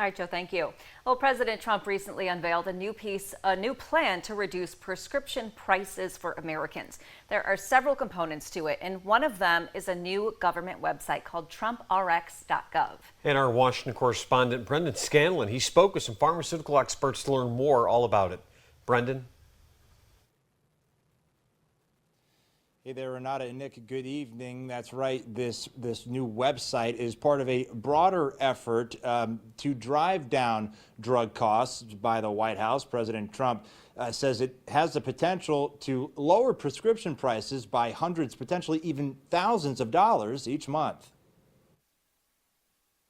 All right, Joe, thank you. Well, President Trump recently unveiled a new plan to reduce prescription prices for Americans. There are several components to it, and one of them is a new government website called TrumpRx.gov. And our Washington correspondent, Brendan Scanlon, he spoke with some pharmaceutical experts to learn more all about it. Brendan? Hey there, Renata and Nick. Good evening. That's right. This new website is part of a broader effort to drive down drug costs by the White House. President Trump says it has the potential to lower prescription prices by hundreds, potentially even thousands of dollars each month.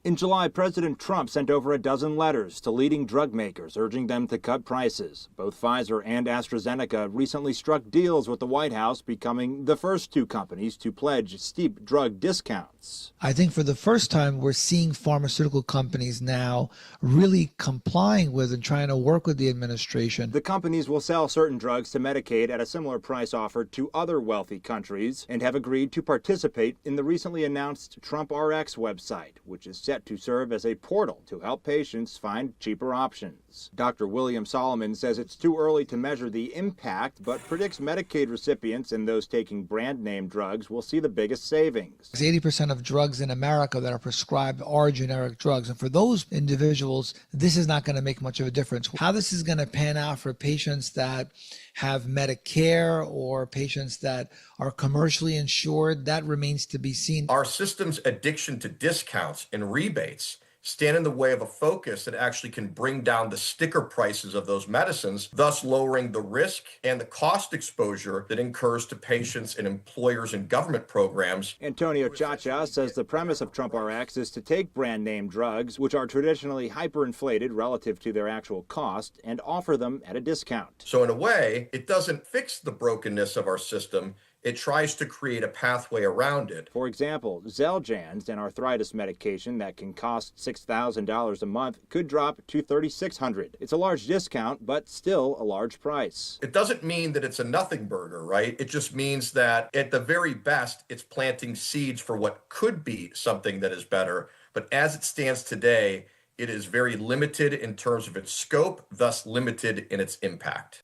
In July, President Trump sent over a dozen letters to leading drug makers urging them to cut prices. Both Pfizer and AstraZeneca recently struck deals with the White House, becoming the first two companies to pledge steep drug discounts. I think for the first time, we're seeing pharmaceutical companies now really complying with and trying to work with the administration. The companies will sell certain drugs to Medicaid at a similar price offered to other wealthy countries and have agreed to participate in the recently announced TrumpRx website, which is set to serve as a portal to help patients find cheaper options. Dr. William Solomon says it's too early to measure the impact, but predicts Medicaid recipients and those taking brand name drugs will see the biggest savings. 80% of drugs in America that are prescribed are generic drugs. And for those individuals, this is not going to make much of a difference. How this is going to pan out for patients that have Medicare or patients that are commercially insured, that remains to be seen. Our system's addiction to discounts and rebates stand in the way of a focus that actually can bring down the sticker prices of those medicines, thus lowering the risk and the cost exposure that incurs to patients and employers and government programs. Antonio Chacha says the premise of TrumpRx is to take brand name drugs, which are traditionally hyperinflated relative to their actual cost, and offer them at a discount. So in a way, it doesn't fix the brokenness of our system. It tries to create a pathway around it. For example, Xeljanz, an arthritis medication that can cost $6,000 a month, could drop to $3,600. It's a large discount, but still a large price. It doesn't mean that it's a nothing burger, right? It just means that at the very best, it's planting seeds for what could be something that is better. But as it stands today, it is very limited in terms of its scope, thus limited in its impact.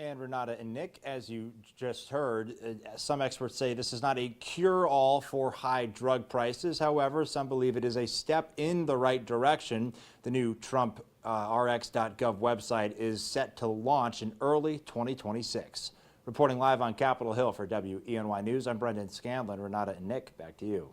And Renata and Nick, as you just heard, some experts say this is not a cure-all for high drug prices. However, some believe it is a step in the right direction. The new TrumpRx.gov website is set to launch in early 2026. Reporting live on Capitol Hill for WENY News, I'm Brendan Scanlon. Renata and Nick, back to you.